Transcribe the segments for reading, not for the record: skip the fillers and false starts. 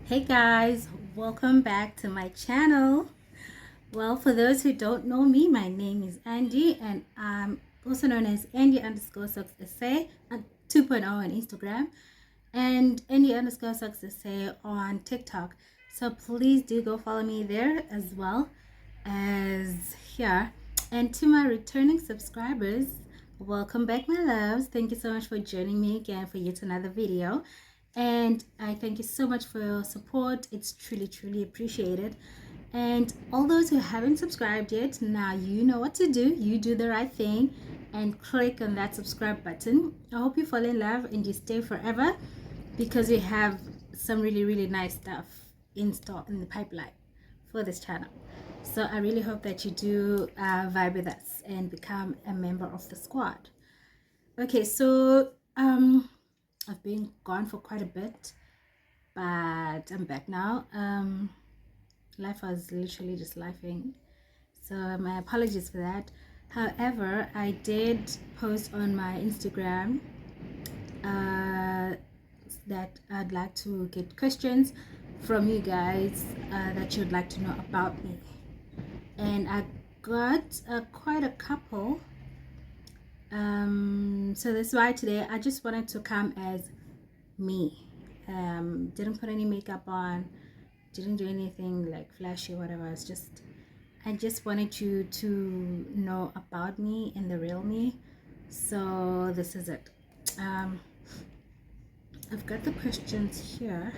Hey guys, welcome back to my channel. Well, for those who don't know me, my name is Andy and I'm also known as Andy underscore Sucks Essay 2.0 on Instagram and Andy underscore Sucks Essay on TikTok. So please do go follow me there as well as here. And to my returning subscribers, welcome back my loves. Thank you so much for joining me again for yet another video. And I thank you so much for your support. It's truly appreciated. And all those who haven't subscribed yet, now you know what to do. You do the right thing and click on that subscribe button. I hope you fall in love and you stay forever, because we have some really nice stuff in store in the pipeline for this channel. So I really hope that you do vibe with us and become a member of the squad. Okay, so I've been gone for quite a bit, but I'm back now. Life was literally just lifing, so my apologies for that. However, I did post on my Instagram that I'd like to get questions from you guys that you'd like to know about me, and I got quite a couple. So that's why today I just wanted to come as me. Didn't put any makeup on, didn't do anything like flashy or whatever. It's just, I just wanted you to know about me and the real me. So this is it. I've got the questions here.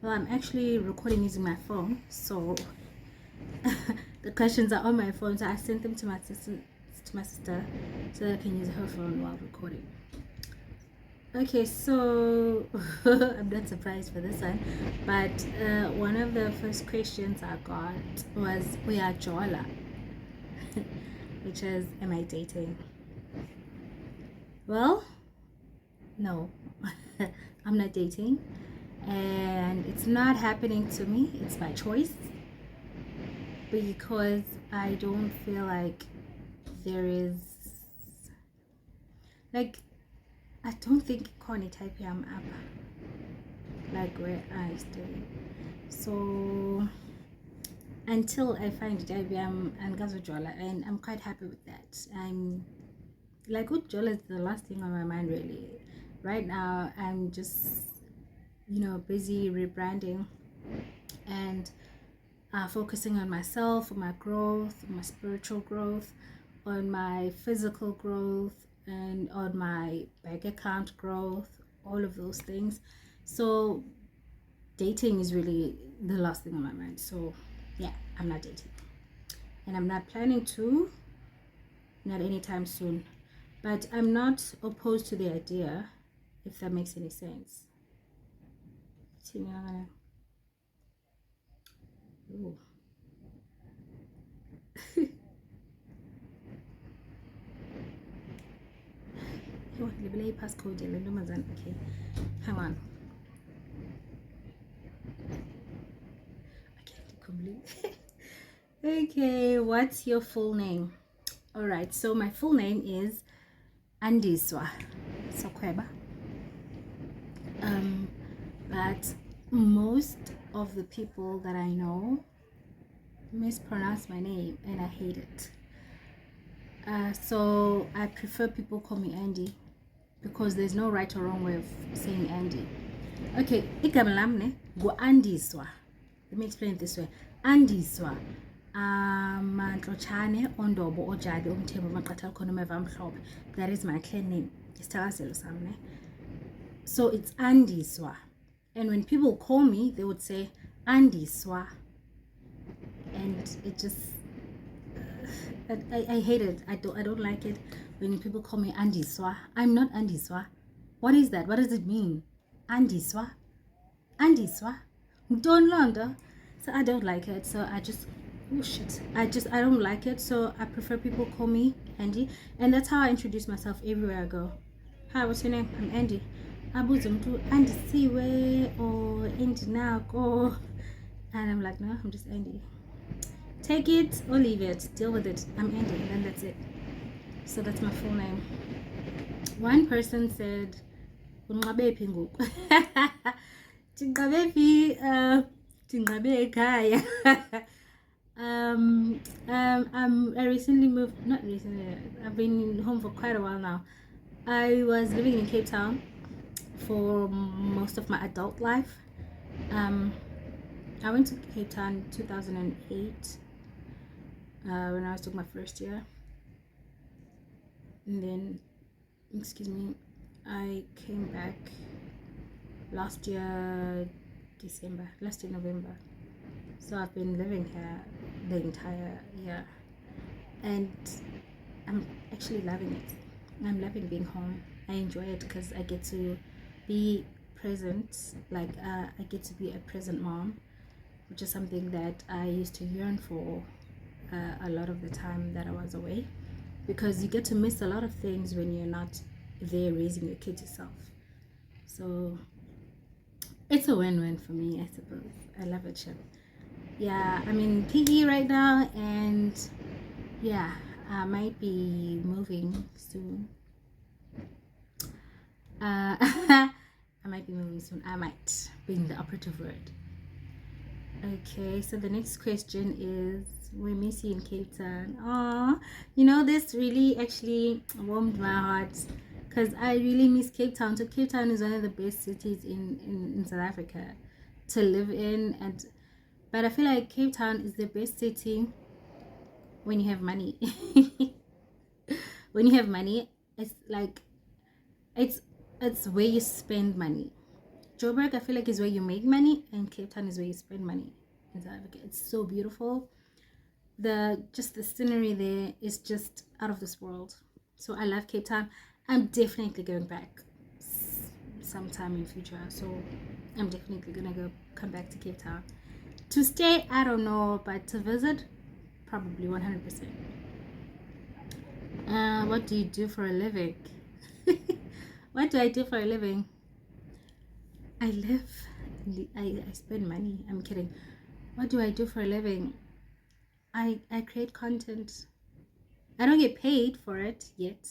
Well, I'm actually recording using my phone, so the questions are on my phone. So I sent them to my sister, so that I can use her phone while recording. Okay, so I'm not surprised for this one, but one of the first questions I got was Uyajola, which is, am I dating? Well, no, I'm not dating, and it's not happening to me. It's by choice, because I don't feel like there is, like, I don't think Connie type I'm up like where I stay. So until I find IBM and Gazojola, and I'm quite happy with that. I'm like, good Jola is the last thing on my mind really. Right now I'm just, busy rebranding and focusing on myself, on my growth, on my spiritual growth, on my physical growth, and on my bank account growth, all of those things. So dating is really the last thing on my mind. So yeah, I'm not dating, and I'm not planning to, not anytime soon. But I'm not opposed to the idea, if that makes any sense. Ooh. Passcode. Okay, hang on. Okay, what's your full name? All right, so my full name is Andiswa Sokweba. But most of the people that I know mispronounce my name, and I hate it. So I prefer people call me Andy, because there's no right or wrong way of saying Andy. Okay, igama lam go Andiswa. Let me explain it this way. Andiswa Mantlotshane Ondobo Ojadi Umthembu Maqathal khona umeva amhlophe. That is my clan name. Isithakazelo sam. So it's Andiswa. And when people call me, they would say Andiswa. And it just I hate it. I don't like it when people call me Andiswa. I'm not Andiswa. What is that? What does it mean? Andiswa? Andiswa? Don't Londa. So I don't like it. So I just, oh shit, I don't like it. So I prefer people call me Andy, and that's how I introduce myself everywhere I go. Hi, what's your name? I'm Andy. Abuzumtu Andy Siwe or Andy Nako, and I'm like, no, I'm just Andy. Take it or leave it, deal with it. I'm Andy, and then that's it. So that's my full name. One person said, "Unqabe phi ngoku?" Tinqabe phi? Tinqabe ekhaya. I recently moved. Not recently. I've been home for quite a while now. I was living in Cape Town for most of my adult life. I went to Cape Town in 2008 when I was doing my first year, and then, excuse me, I came back last year November. So I've been living here the entire year, and I'm actually loving it. I'm loving being home. I enjoy it because I get to be present. I get to be a present mom, which is something that I used to yearn for a lot of the time that I was away, because you get to miss a lot of things when you're not there raising your kids yourself. So it's a win-win for me, I suppose. I love it, Chip. Yeah, I'm in PE right now, and yeah, I might be moving soon. I might be moving soon. I might, being the operative word. Okay, so the next question is, we miss you in Cape Town. Aww, this really actually warmed my heart, because I really miss Cape Town. So Cape Town is one of the best cities in South Africa to live in, but I feel like Cape Town is the best city when you have money. When you have money, it's like it's where you spend money. Joburg, I feel like, is where you make money, and Cape Town is where you spend money in South Africa. It's so beautiful. The scenery there is just out of this world. So I love Cape Town. I'm definitely going back sometime in future. So I'm definitely gonna come back to Cape Town. To stay, I don't know, but to visit, probably 100%. What do you do for a living? What do I do for a living? I live. I spend money. I'm kidding. What do I do for a living? I create content. I don't get paid for it yet,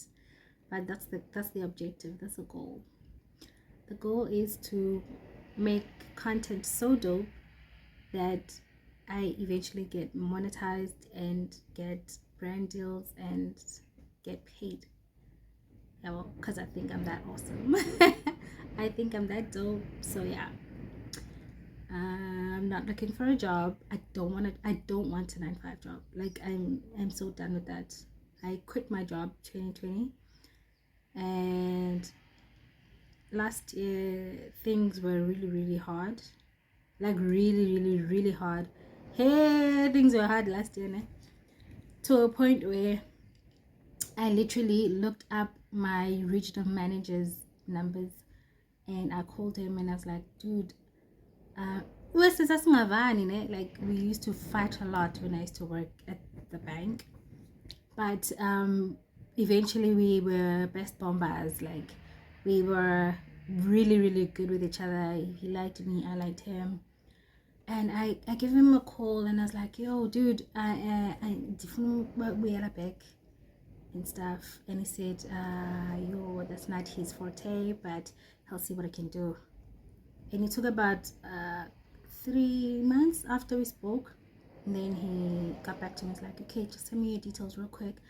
but that's the objective. That's the goal. The goal is to make content so dope that I eventually get monetized and get brand deals and get paid. Yeah, well, because I think I'm that awesome. I think I'm that dope. So yeah, I'm not looking for a job. I don't want a 9-to-5 job. Like, I'm so done with that. I quit my job 2020, and last year things were really hard. Like, really hard. Hey, things were hard last year, né? To a point where I literally looked up my regional manager's numbers, and I called him and I was like, dude, like, we used to fight a lot when I used to work at the bank, but eventually we were best bombers. Like, we were really good with each other. He liked me, I liked him. And I gave him a call and I was like, yo, dude, I we are back and stuff. And he said, yo, that's not his forte, but I'll see what I can do. And it took about 3 months after we spoke, and then he got back to me. He's like, okay, just send me your details real quick.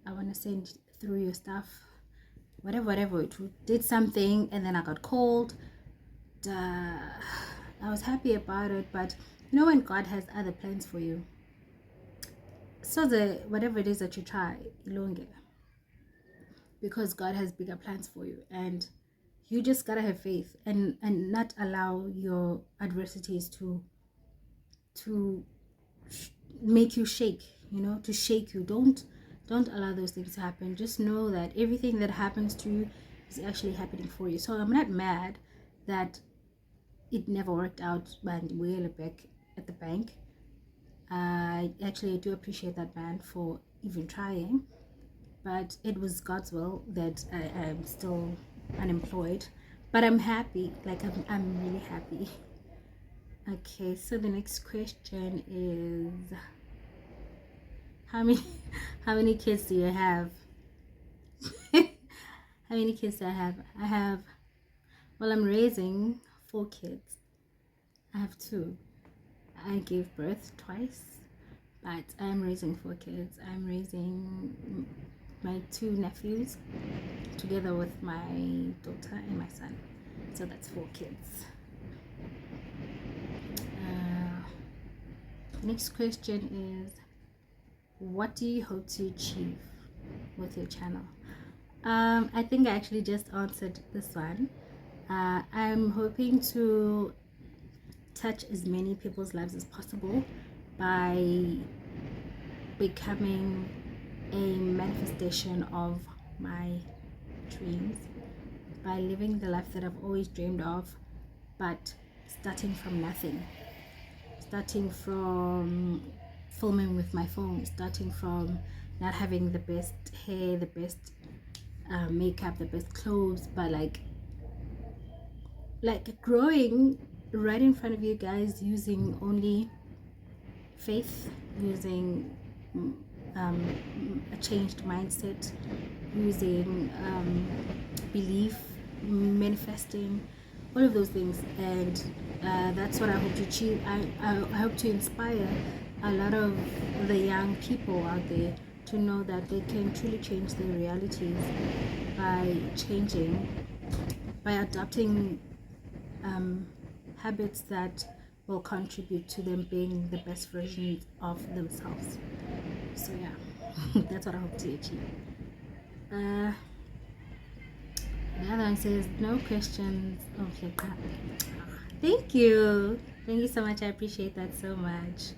I want to send through your stuff, whatever. It did something, and then I got called. I was happy about it, but when God has other plans for you, so whatever it is that you try, ilonge, because God has bigger plans for you, and you just gotta have faith and not allow your adversities to make you shake, to shake you. Don't allow those things to happen. Just know that everything that happens to you is actually happening for you. So I'm not mad that it never worked out, and we're back at the bank. I do appreciate that man for even trying, but it was God's will that I am still unemployed. But I'm happy. Like, I'm really happy. Okay, so the next question is, how many kids do you have? How How many kids do I have? Well, I'm raising 4 kids. I have 2. I gave birth twice, but I'm raising 4 kids. I'm raising my 2 nephews together with my daughter and my son. So that's 4 kids. Next question is, what do you hope to achieve with your channel? I think I actually just answered this one. I'm hoping to touch as many people's lives as possible by becoming a manifestation of my dreams, by living the life that I've always dreamed of, but starting from nothing, starting from filming with my phone, starting from not having the best hair, the best makeup, the best clothes, but like growing right in front of you guys, using only faith, using a changed mindset, using belief, manifesting, all of those things. And that's what I hope to achieve. I hope to inspire a lot of the young people out there to know that they can truly change their realities by adopting habits that will contribute to them being the best version of themselves. So yeah, that's what I hope to achieve. The other one says, no questions. Okay, crap. Thank you so much. I appreciate that so much.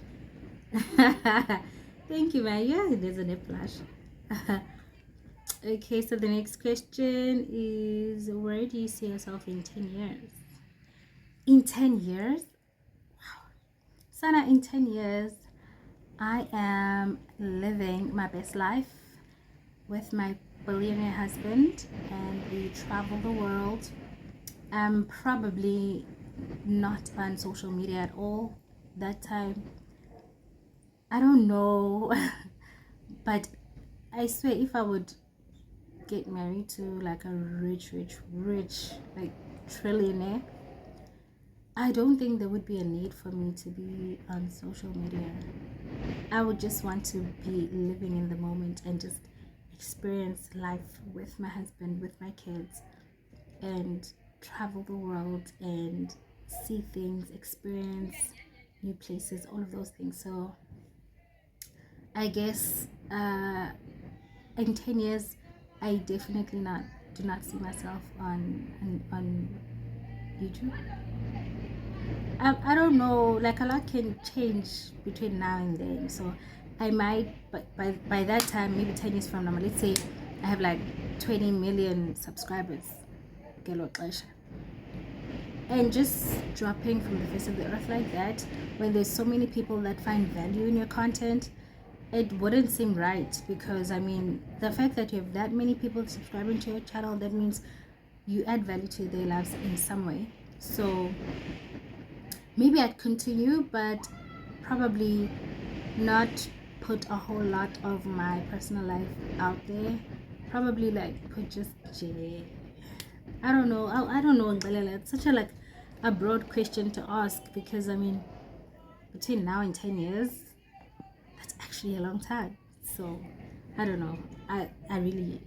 Thank you, man. Yeah, it is a nip flash. Okay, so the next question is, where do you see yourself in 10 years? In 10 years? Wow. Sana, in 10 years, I am living my best life with my billionaire husband, and we travel the world. I'm probably not on social media at all that time. I don't know. But I swear, if I would get married to like a rich like trillionaire, I don't think there would be a need for me to be on social media. I would just want to be living in the moment and just experience life with my husband, with my kids, and travel the world and see things, experience new places, all of those things. So I guess in 10 years, I definitely do not see myself on YouTube. I don't know, like a lot can change between now and then, so I might, but by that time, maybe 10 years from now, let's say I have like 20 million subscribers, and just dropping from the face of the earth like that, when there's so many people that find value in your content, it wouldn't seem right. Because I mean, the fact that you have that many people subscribing to your channel, that means you add value to their lives in some way. So maybe I'd continue, but probably not put a whole lot of my personal life out there. Probably like put just I don't know. I don't know. It's such a broad question to ask, because I mean, between now and 10 years, that's actually a long time. So I don't know. I don't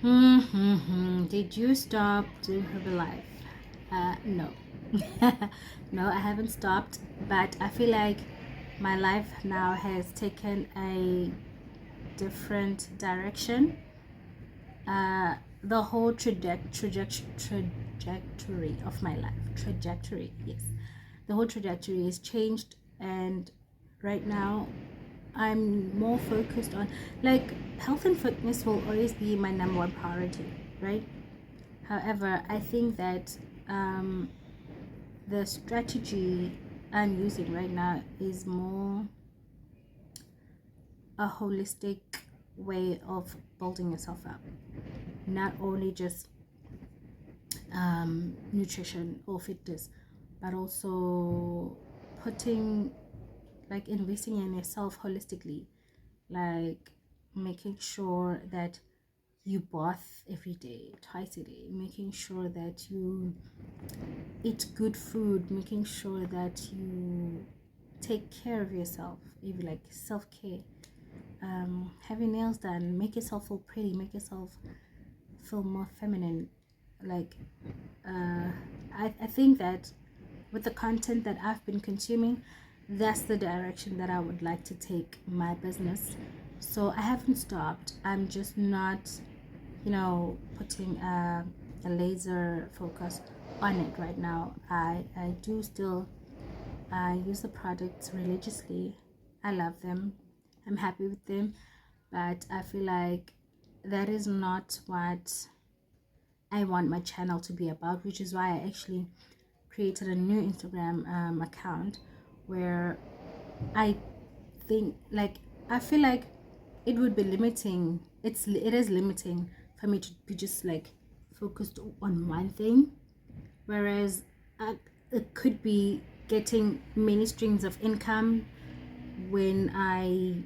know. Did you stop doing Herbalife? No. No, I haven't stopped, but I feel like my life now has taken a different direction. The whole trajectory of my life, yes, the whole trajectory has changed, and right now I'm more focused on, like, health and fitness will always be my number one priority, right? However, I think that the strategy I'm using right now is more a holistic way of building yourself up, not only just nutrition or fitness, but also investing in yourself holistically, like making sure that you bath every day, twice a day, making sure that you eat good food, making sure that you take care of yourself, maybe like self-care, having nails done, make yourself feel pretty, make yourself feel more feminine. Like I think that with the content that I've been consuming, that's the direction that I would like to take my business. So I haven't stopped. I'm just not, putting a laser focus on it right now. I do still use the products religiously. I love them. I'm happy with them, but I feel like that is not what I want my channel to be about, which is why I actually created a new Instagram account where I think, like, I feel like it would be limiting. It is limiting for me to be just like focused on one thing, whereas it could be getting many streams of income when I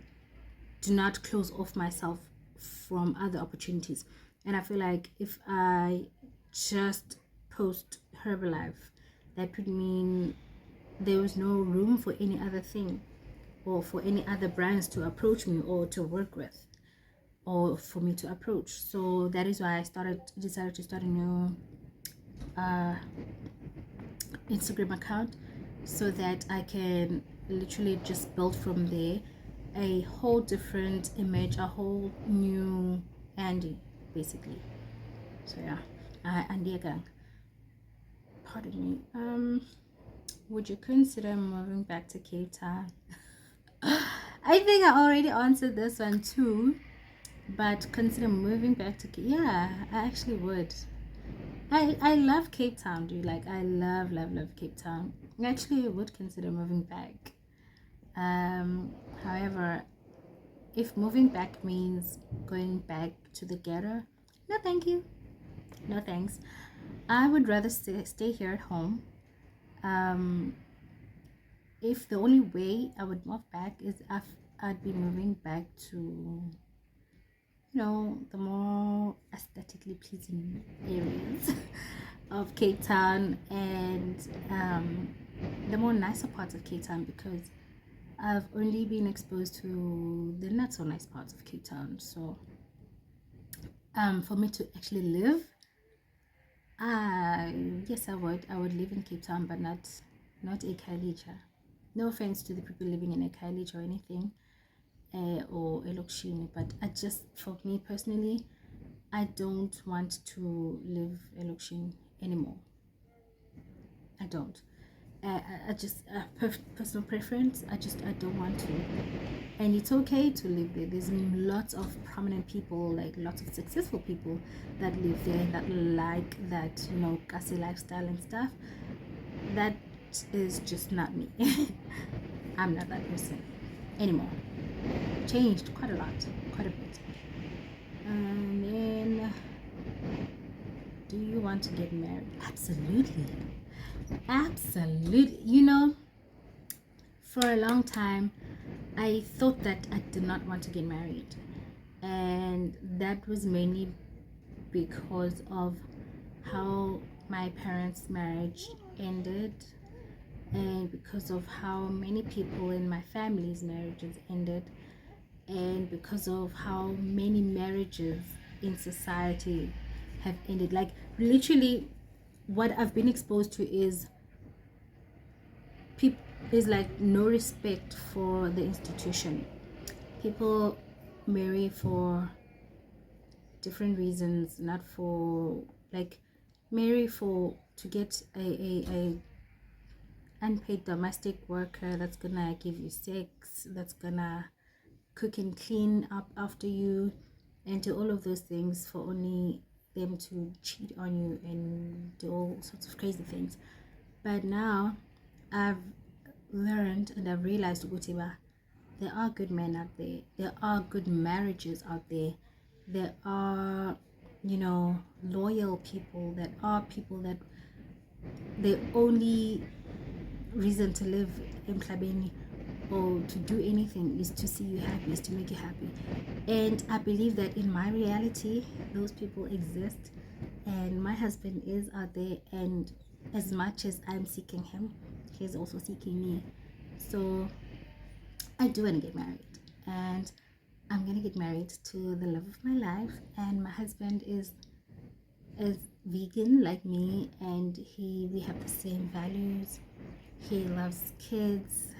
do not close off myself from other opportunities. And I feel like if I just post Herbalife, that would mean there was no room for any other thing or for any other brands to approach me or to work with or for me to approach. So that is why I decided to start a new Instagram account, so that I can literally just build from there a whole different image, a whole new Andy, basically. So yeah, Andy again. Pardon me. Would you consider moving back to Cape Town? I think I already answered this one too, but consider moving back to Cape. Yeah, I actually would. I love Cape Town, dude. Like, I love Cape Town. I actually would consider moving back. However, if moving back means going back to the ghetto, no thank you, no thanks. I would rather stay here at home. If the only way I would move back is if I'd be moving back to, the more aesthetically pleasing areas of Cape Town, and the more nicer parts of Cape Town, because I've only been exposed to the not so nice parts of Cape Town. So for me to actually live, yes, I would live in Cape Town, but not Ekhayelitsha. No offense to the people living in Ekhayelitsha or anything, or Elokshini, but for me personally, I don't want to live Elokshini anymore. I don't. I just personal preference. I don't want to, and it's okay to live there. There's lots of prominent people, like lots of successful people that live there, that like that, kasi lifestyle and stuff. That is just not me. I'm not that person anymore. Changed quite a bit. And then, do you want to get married? Absolutely. For a long time I thought that I did not want to get married, and that was mainly because of how my parents' marriage ended, and because of how many people in my family's marriages ended, and because of how many marriages in society have ended. Like, literally what I've been exposed to is like no respect for the institution. People marry for different reasons, not for, like, marry to get a unpaid domestic worker that's gonna give you sex, that's gonna cook and clean up after you, and do all of those things for only them to cheat on you and do all sorts of crazy things. But now I've learned and I've realized, Gutiba, there are good men out there. There are good marriages out there. There are, loyal people. That are people that the only reason to live in Mhlabeni or to do anything is to see you happy, is to make you happy. And I believe that in my reality, those people exist, and my husband is out there, and as much as I'm seeking him, he's also seeking me. So I do want to get married, and I'm gonna get married to the love of my life. And my husband is vegan like me, and we have the same values. He loves kids,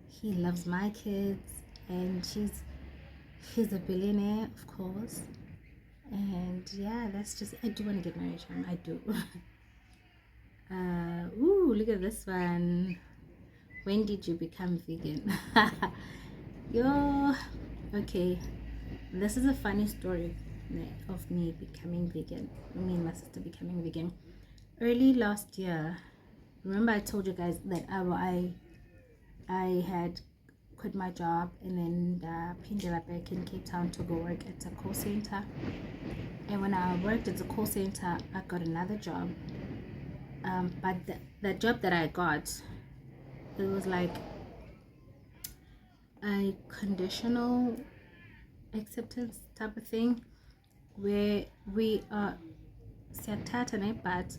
he loves my kids, and he's a billionaire, of course. And yeah, that's just, I do want to get married to him. I do. Ooh, look at this one. When did you become vegan? Yo, okay, this is a funny story of me becoming vegan. Me and my sister becoming vegan early last year. Remember I told you guys that I had quit my job and then pinned up back in Cape Town to go work at a call center. And when I worked at the call center, I got another job. But the job that I got, it was like a conditional acceptance type of thing, where we are set but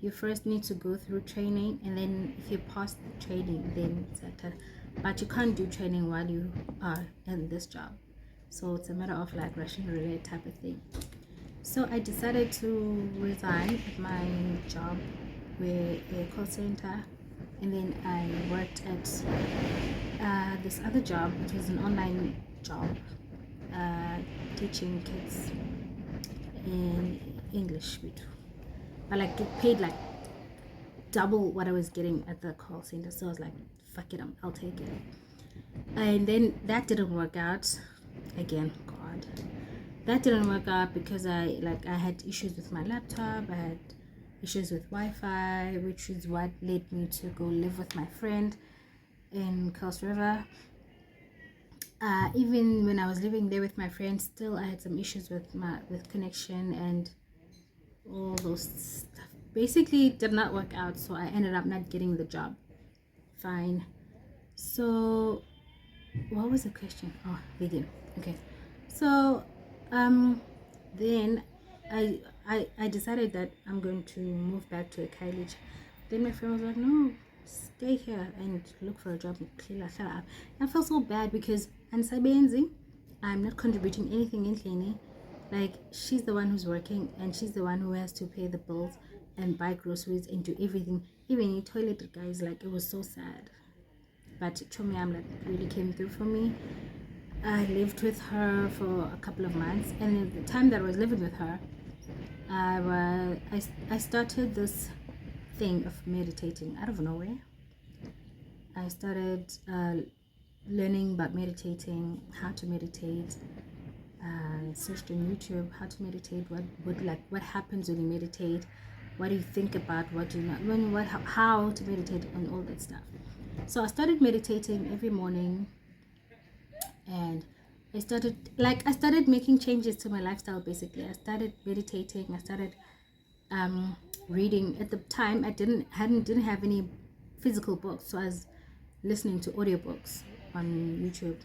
you first need to go through training, and then if you pass the training, then set. But you can't do training while you are in this job, so it's a matter of like Russian roulette type of thing. So I decided to resign at my job with a call center, and then I worked at this other job, which was an online job, teaching kids in English, but like get paid like double what I was getting at the call center. So I was like, fuck it, I'll take it. And then that didn't work out again. God, that didn't work out because I had issues with my laptop. I had issues with Wi-Fi, which is what led me to go live with my friend in Cross River. Even when I was living there with my friend, still I had some issues with connection and all those stuff. Basically, it did not work out, so I ended up not getting the job. Fine. So what was the question? Oh, vegan. Okay. So then I decided that I'm going to move back to a college. Then my friend was like, no, stay here and look for a job. I felt so bad because I'm not contributing anything in Cleaning. Like, she's the one who's working, and she's the one who has to pay the bills and buy groceries and do everything. Even in toilet, guys, like, it was so sad. But Chomiam like really came through for me. I lived with her for a couple of months, and at the time that I was living with her, I started this thing of meditating out of nowhere. I started learning about meditating, how to meditate. Searched on YouTube how to meditate, what happens when you meditate, what do you think about, what do you not, how to meditate, and all that stuff. So I started meditating every morning, and I started making changes to my lifestyle. Basically, I started meditating. I started reading. At the time, I didn't have any physical books, so I was listening to audiobooks on YouTube.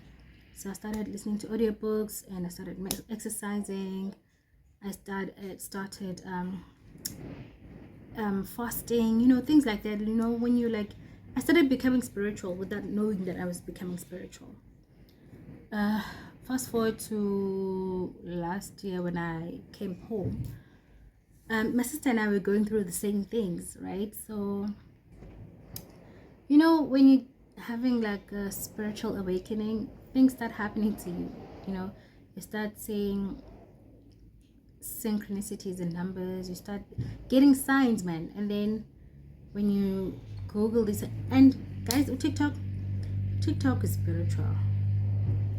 So I started listening to audiobooks, and I started exercising. I started fasting, things like that. When you I started becoming spiritual without knowing that I was becoming spiritual. Fast forward to last year when I came home. My sister and I were going through the same things, right? So, when you're having like a spiritual awakening, things start happening to you. You start seeing synchronicities and numbers. You start getting signs, man. And then when you Google this, and guys, TikTok is spiritual.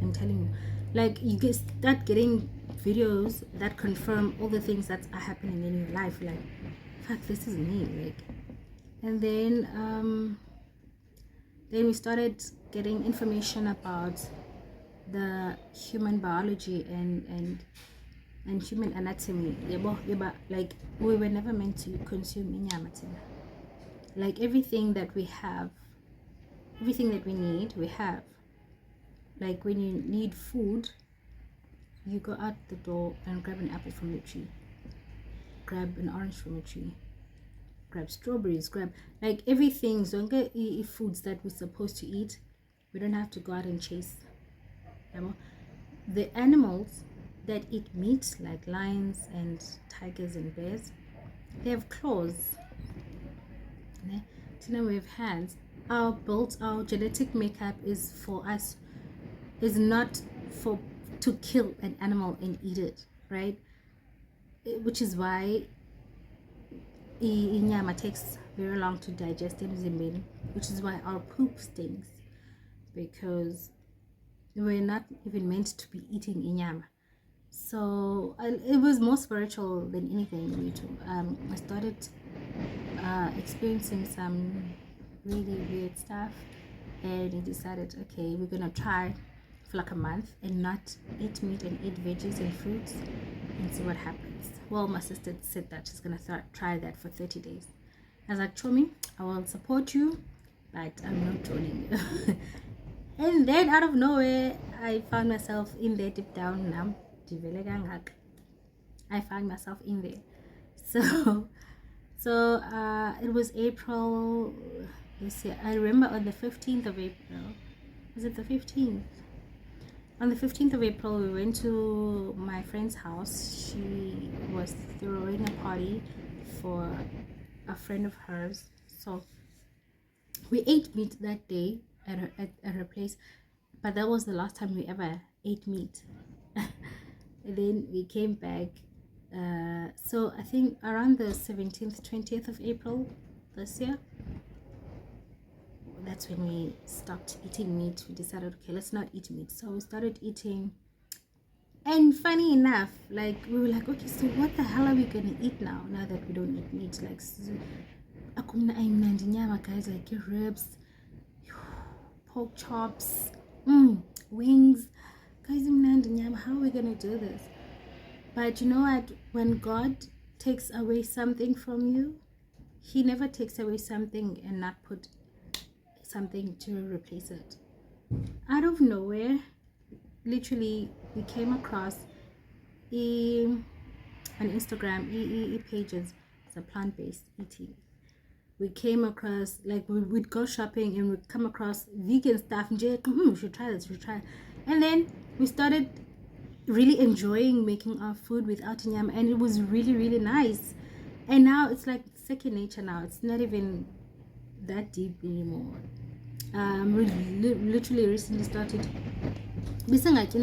I'm telling you, like, you start getting videos that confirm all the things that are happening in your life. Like, fuck, this is me. Like, and then we started getting information about the human biology and human anatomy. Like, we were never meant to consume inyama. Like, everything that we have, everything that we need, we have. like when you need food, you go out the door and grab an apple from the tree, grab an orange from a tree, grab strawberries, grab like everything. Zonke foods that we're supposed to eat, we don't have to go out and chase. The animals that eat meat, like lions and tigers and bears, they have claws. We have hands. Our genetic makeup is for us, is not for to kill an animal and eat it, right? Which is why inyama takes very long to digest in, which is why our poop stinks, because we're not even meant to be eating inyama. So it was more spiritual than anything. I started experiencing some really weird stuff, and I decided, okay, we're gonna try for like a month and not eat meat and eat veggies and fruits and see what happens. Well, my sister said that she's gonna try that for 30 days. I was like, Chomi, I will support you, but I'm not joining you. And then out of nowhere, I found myself in there deep down now. I found myself in there. So it was April this year. I remember on the 15th of April. Was it the 15th? On the 15th of April, we went to my friend's house. She was throwing a party for a friend of hers. So we ate meat that day at her place, but that was the last time we ever ate meat. And then we came back. So I think around the 17th, 20th of April this year, that's when we stopped eating meat. We decided, okay, let's not eat meat. So we started eating, and funny enough, like we were like, okay, so what the hell are we gonna eat now that we don't eat meat? Like guys, like ribs, pork chops, wings, guys, how are we gonna do this? But you know what, when God takes away something from you, he never takes away something and not put something to replace it. Out of nowhere, literally, we came across on Instagram pages. It's a plant-based eating. We came across, like, we'd go shopping and we'd come across vegan stuff and we should try this, and then we started really enjoying making our food without inyama, and it was really, really nice. And now it's like second nature now. It's not even that deep anymore. We literally recently started like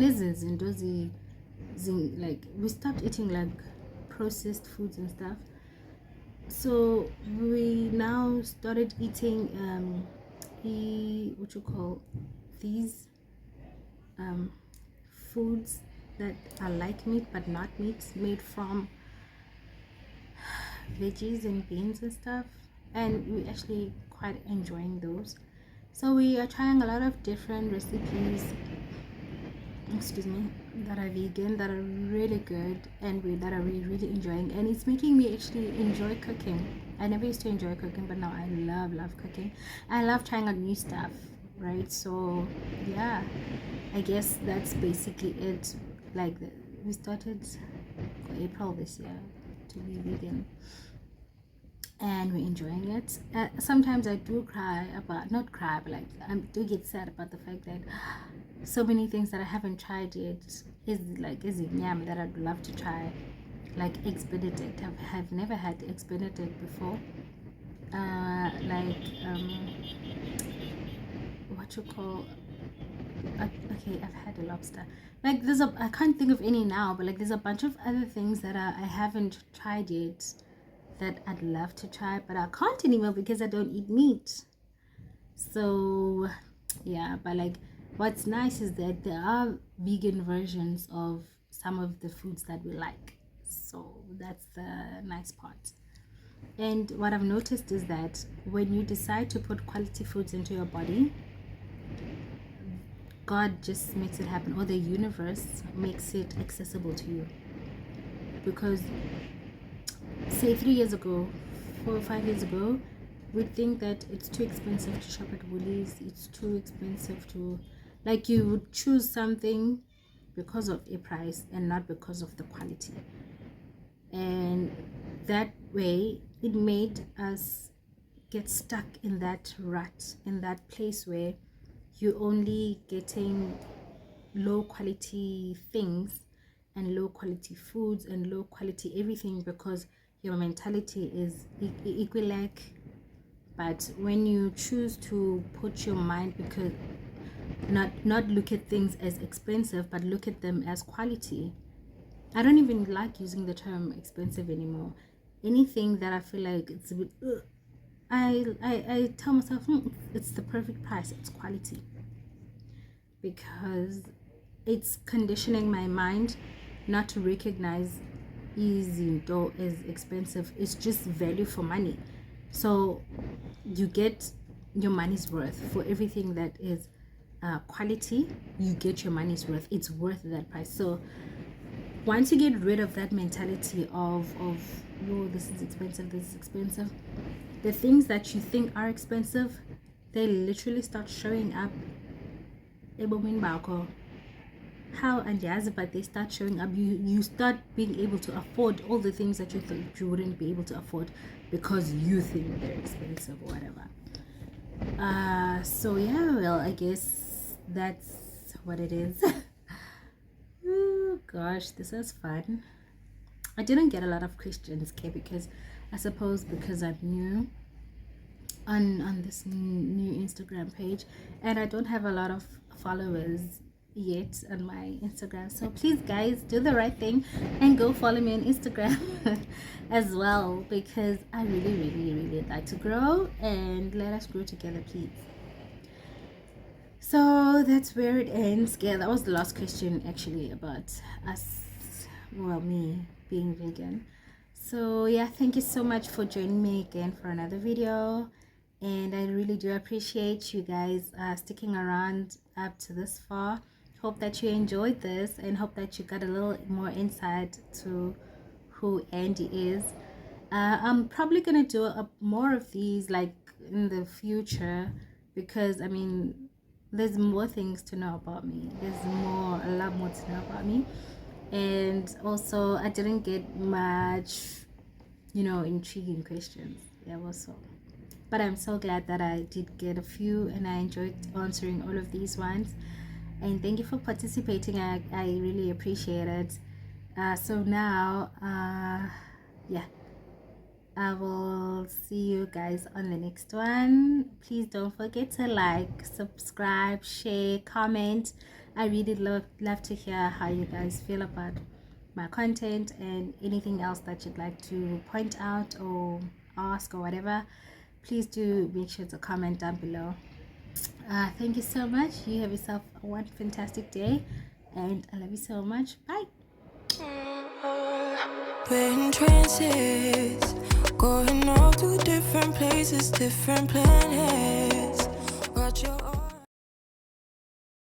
we stopped eating like processed foods and stuff. So we now started eating these foods that are like meat but not meat, made from veggies and beans and stuff, and we actually quite enjoying those. So we are trying a lot of different recipes, that are vegan, that are really good, and that are really enjoying, and it's making me actually enjoy cooking. I never used to enjoy cooking, but now I love cooking. I love trying out new stuff, right? So yeah, I guess that's basically it. Like we started April this year to be vegan, and we're enjoying it. Sometimes I do cry about, not cry, but like I do get sad about the fact that so many things that I haven't tried yet is yam that I'd love to try, like eggs Benedict. I have never had eggs Benedict before. Okay, I've had a lobster. Like I can't think of any now, but like there's a bunch of other things that I haven't tried yet that I'd love to try, but I can't anymore because I don't eat meat. So yeah, but like what's nice is that there are vegan versions of some of the foods that we like. So that's the nice part. And what I've noticed is that when you decide to put quality foods into your body, God just makes it happen, or the universe makes it accessible to you. Because say 3 years ago, 4 or 5 years ago, we'd think that it's too expensive to shop at Woolies, it's too expensive to Like you would choose something because of a price and not because of the quality. And that way it made us get stuck in that rut, in that place where you're only getting low quality things and low quality foods and low quality everything because your mentality is equilac. But when you choose to put your mind, because not look at things as expensive but look at them as quality. I don't even like using the term expensive anymore. Anything that I feel like it's a bit I tell myself it's the perfect price, it's quality, because it's conditioning my mind not to recognize easy though as expensive. It's just value for money. So you get your money's worth for everything that is quality. You get your money's worth. It's worth that price. So once you get rid of that mentality of yo, this is expensive, the things that you think are expensive, they literally start showing up. How and yes, but they start showing up. You start being able to afford all the things that you thought you wouldn't be able to afford because you think they're expensive or whatever. So yeah, well, I guess that's what it is. Oh gosh, this was fun. I didn't get a lot of questions, okay, because I suppose because I'm new on this new Instagram page and I don't have a lot of followers yet on my Instagram. So please guys, do the right thing and go follow me on Instagram as well, because I really like to grow, and let us grow together, please. So that's where it ends. Yeah, that was the last question actually about us, well, me being vegan. So yeah, thank you so much for joining me again for another video, and I really do appreciate you guys sticking around up to this far. Hope that you enjoyed this and hope that you got a little more insight to who Andy is. I'm probably gonna do more of these like in the future, because I mean there's more things to know about me. There's a lot more to know about me. And also I didn't get much, intriguing questions. Yeah, also. But I'm so glad that I did get a few and I enjoyed answering all of these ones. And thank you for participating. I really appreciate it. So now, yeah, I will see you guys on the next one. Please don't forget to like, subscribe, share, comment. I really love to hear how you guys feel about my content and anything else that you'd like to point out or ask or whatever. Please do make sure to comment down below. Thank you so much. You have yourself one fantastic day, and I love you so much. Bye. We're in trances, going off to different places, different planets. Watch your